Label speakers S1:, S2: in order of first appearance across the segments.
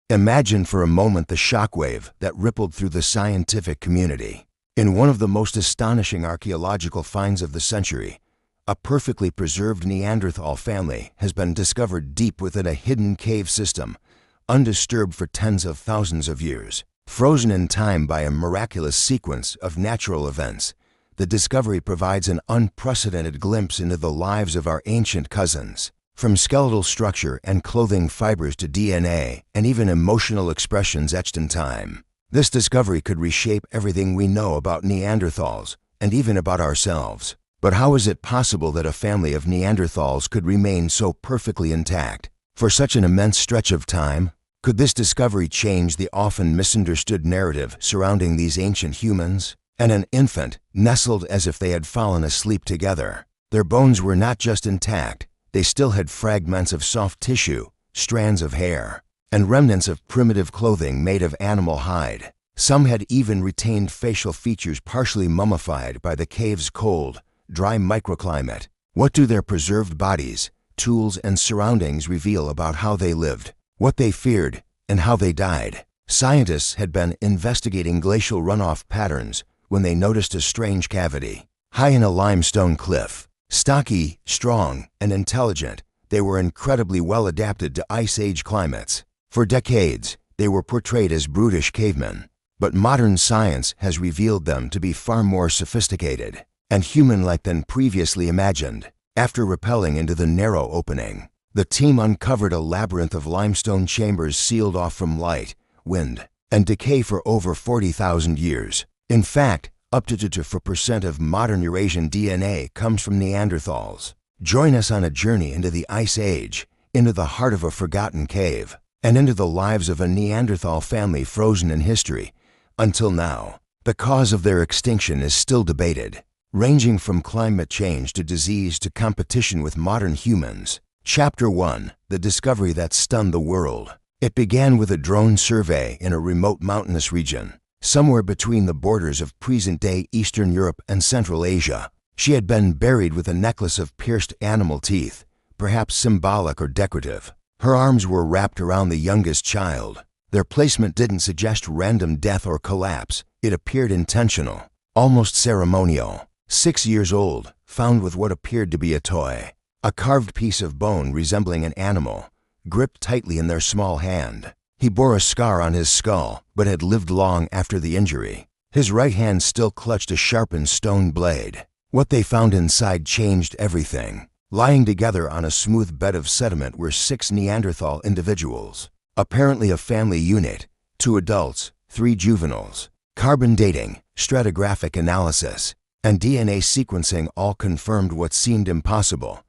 S1: Imagine for a moment the shockwave that rippled through the scientific community. In one of the most astonishing archaeological finds of the century, a perfectly preserved Neanderthal family has been discovered deep within a hidden cave system, undisturbed for tens of thousands of years. Frozen in time by a miraculous sequence of natural events, the discovery provides an unprecedented glimpse into the lives of our ancient cousins. From skeletal structure and clothing fibers to DNA and even emotional expressions etched in time, this discovery could reshape everything we know about Neanderthals and even about ourselves. But how is it possible that a family of Neanderthals could remain so perfectly intact for such an immense stretch of time? Could this discovery change the often misunderstood narrative surrounding these ancient humans? And an infant, nestled as if they had fallen asleep together. Their bones were not just intact, they still had fragments of soft tissue, strands of hair, and remnants of primitive clothing made of animal hide. Some had even retained facial features partially mummified by the cave's cold, dry microclimate. What do their preserved bodies, tools, and surroundings reveal about how they lived, what they feared, and how they died? Scientists had been investigating glacial runoff patterns when they noticed a strange cavity, high in a limestone cliff. Stocky, strong, and intelligent, they were incredibly well adapted to Ice Age climates. For decades, they were portrayed as brutish cavemen, but modern science has revealed them to be far more sophisticated and human-like than previously imagined. After rappelling into the narrow opening, the team uncovered a labyrinth of limestone chambers sealed off from light, wind, and decay for over 40,000 years. In fact, up to 2% of modern Eurasian DNA comes from Neanderthals. Join us on a journey into the Ice Age, into the heart of a forgotten cave, and into the lives of a Neanderthal family frozen in history. Until now, the cause of their extinction is still debated, ranging from climate change to disease to competition with modern humans. Chapter 1: The discovery that stunned the world. It began with a drone survey in a remote mountainous region, somewhere between the borders of present-day Eastern Europe and Central Asia. She had been buried with a necklace of pierced animal teeth, perhaps symbolic or decorative. Her arms were wrapped around the youngest child. Their placement didn't suggest random death or collapse. It appeared intentional, almost ceremonial. 6 years old, found with what appeared to be a toy, a carved piece of bone resembling an animal, gripped tightly in their small hand. He bore a scar on his skull, but had lived long after the injury. His right hand still clutched a sharpened stone blade. What they found inside changed everything. Lying together on a smooth bed of sediment were 6 Neanderthal individuals, apparently a family unit, 2 adults, 3 juveniles. Carbon dating, stratigraphic analysis, and DNA sequencing all confirmed what seemed impossible.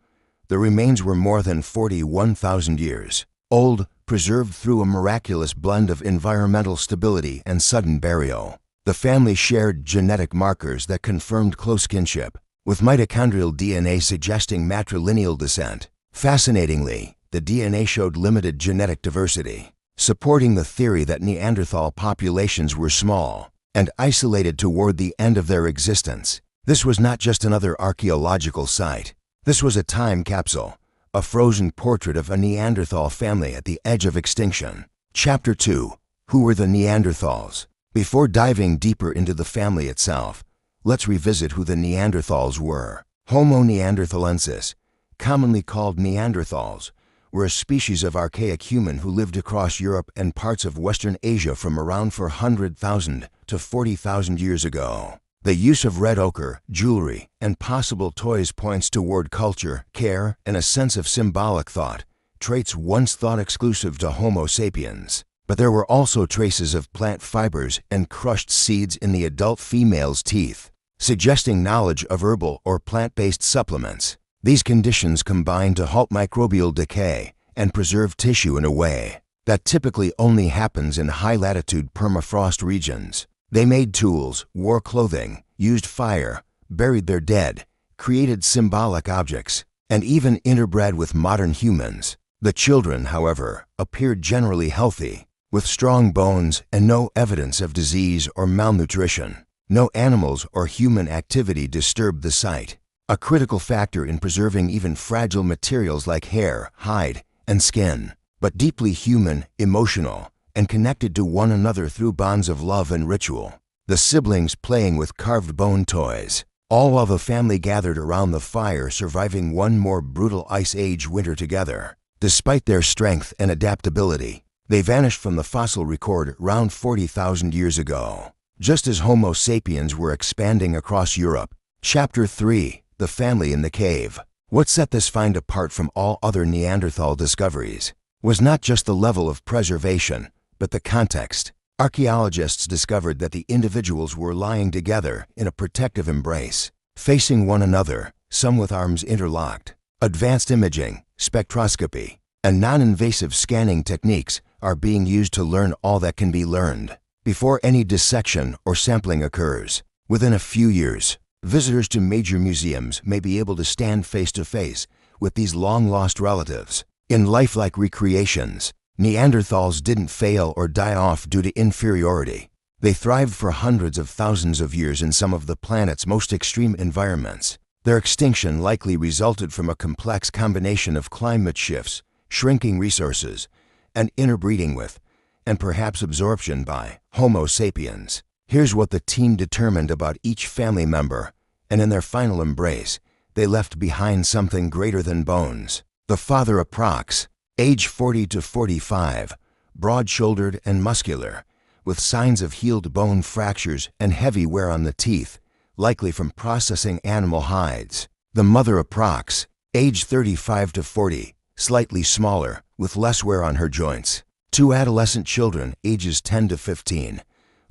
S1: The remains were more than 41,000 years old, preserved through a miraculous blend of environmental stability and sudden burial. The family shared genetic markers that confirmed close kinship, with mitochondrial DNA suggesting matrilineal descent. Fascinatingly, the DNA showed limited genetic diversity, supporting the theory that Neanderthal populations were small and isolated toward the end of their existence. This was not just another archaeological site. This was a time capsule, a frozen portrait of a Neanderthal family at the edge of extinction. Chapter 2: Who were the Neanderthals? Before diving deeper into the family itself, let's revisit who the Neanderthals were. Homo neanderthalensis, commonly called Neanderthals, were a species of archaic human who lived across Europe and parts of Western Asia from around 400,000 to 40,000 years ago. The use of red ochre, jewelry, and possible toys points toward culture, care, and a sense of symbolic thought, traits once thought exclusive to Homo sapiens. But there were also traces of plant fibers and crushed seeds in the adult female's teeth, suggesting knowledge of herbal or plant-based supplements. These conditions combined to halt microbial decay and preserve tissue in a way that typically only happens in high-latitude permafrost regions. They made tools, wore clothing, used fire, buried their dead, created symbolic objects, and even interbred with modern humans. The children, however, appeared generally healthy, with strong bones and no evidence of disease or malnutrition. No animals or human activity disturbed the site, a critical factor in preserving even fragile materials like hair, hide, and skin. But deeply human, emotional, and connected to one another through bonds of love and ritual. The siblings playing with carved bone toys, all while the family gathered around the fire, surviving one more brutal Ice Age winter together. Despite their strength and adaptability, they vanished from the fossil record around 40,000 years ago, just as Homo sapiens were expanding across Europe. Chapter 3. The Family in the Cave. What set this find apart from all other Neanderthal discoveries was not just the level of preservation, but the context. Archaeologists discovered that the individuals were lying together in a protective embrace, facing one another, some with arms interlocked. Advanced imaging, spectroscopy, and non-invasive scanning techniques are being used to learn all that can be learned before any dissection or sampling occurs. Within a few years, visitors to major museums may be able to stand face to face with these long-lost relatives. In lifelike recreations, Neanderthals didn't fail or die off due to inferiority. They thrived for hundreds of thousands of years in some of the planet's most extreme environments. Their extinction likely resulted from a complex combination of climate shifts, shrinking resources, and interbreeding with, and perhaps absorption by, Homo sapiens. Here's what the team determined about each family member, and in their final embrace, they left behind something greater than bones. The father approx, age 40 to 45, broad-shouldered and muscular, with signs of healed bone fractures and heavy wear on the teeth, likely from processing animal hides. The mother approx, age 35 to 40, slightly smaller, with less wear on her joints. Two adolescent children, ages 10 to 15,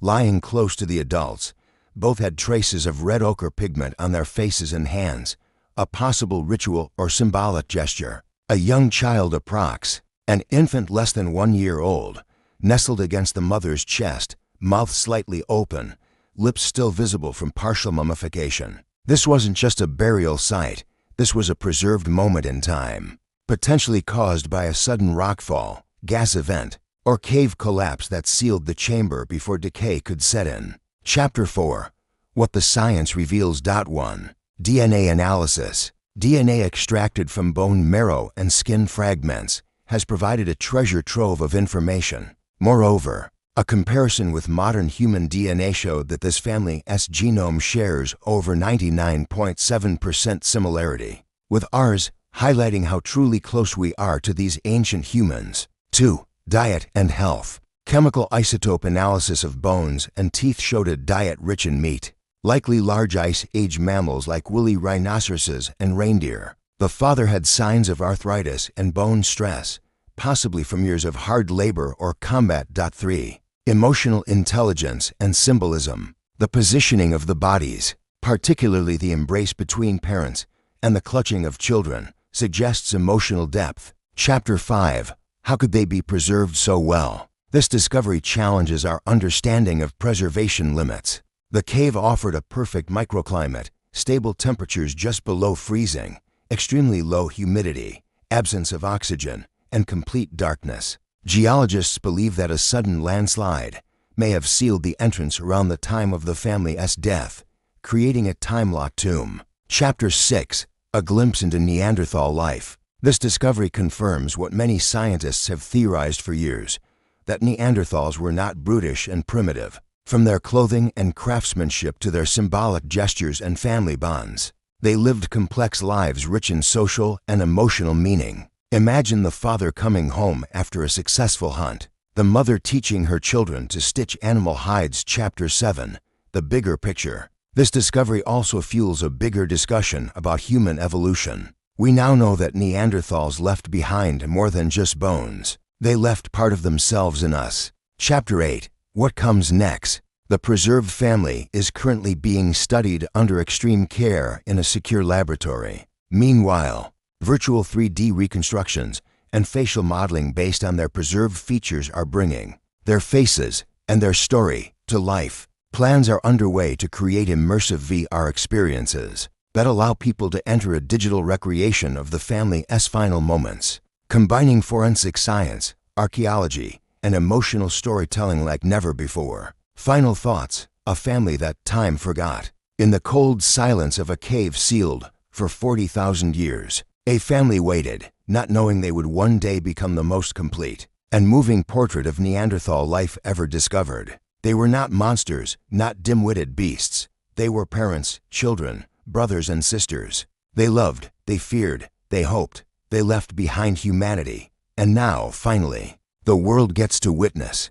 S1: lying close to the adults. Both had traces of red ochre pigment on their faces and hands, a possible ritual or symbolic gesture. A young child approx, an infant less than 1 year old, nestled against the mother's chest, mouth slightly open, lips still visible from partial mummification. This wasn't just a burial site, this was a preserved moment in time, potentially caused by a sudden rockfall, gas event, or cave collapse that sealed the chamber before decay could set in. Chapter 4. What the Science Reveals. 1. DNA analysis. DNA extracted from bone marrow and skin fragments has provided a treasure trove of information. Moreover, a comparison with modern human DNA showed that this family's genome shares over 99.7% similarity with ours, highlighting how truly close we are to these ancient humans. 2. Diet and health. Chemical isotope analysis of bones and teeth showed a diet rich in meat, likely large ice-age mammals like woolly rhinoceroses and reindeer. The father had signs of arthritis and bone stress, possibly from years of hard labor or combat. 3. Emotional intelligence and symbolism. The positioning of the bodies, particularly the embrace between parents and the clutching of children, suggests emotional depth. Chapter 5. How could they be preserved so well? This discovery challenges our understanding of preservation limits. The cave offered a perfect microclimate, stable temperatures just below freezing, extremely low humidity, absence of oxygen, and complete darkness. Geologists believe that a sudden landslide may have sealed the entrance around the time of the family's death, creating a time-locked tomb. Chapter 6. A glimpse into Neanderthal life. This discovery confirms what many scientists have theorized for years, that Neanderthals were not brutish and primitive. From their clothing and craftsmanship to their symbolic gestures and family bonds, they lived complex lives rich in social and emotional meaning. Imagine the father coming home after a successful hunt, the mother teaching her children to stitch animal hides. Chapter 7. The bigger picture. This discovery also fuels a bigger discussion about human evolution. We now know that Neanderthals left behind more than just bones. They left part of themselves in us. Chapter 8. What comes next? The preserved family is currently being studied under extreme care in a secure laboratory. Meanwhile, virtual 3D reconstructions and facial modeling based on their preserved features are bringing their faces and their story to life. Plans are underway to create immersive VR experiences that allow people to enter a digital recreation of the family's final moments, combining forensic science, archaeology, and emotional storytelling like never before. Final thoughts. A family that time forgot. In the cold silence of a cave sealed for 40,000 years, a family waited, not knowing they would one day become the most complete. and moving portrait of Neanderthal life ever discovered. They were not monsters, not dim-witted beasts. They were parents, children, brothers and sisters. They loved, they feared, they hoped. They left behind humanity. And now, finally, the world gets to witness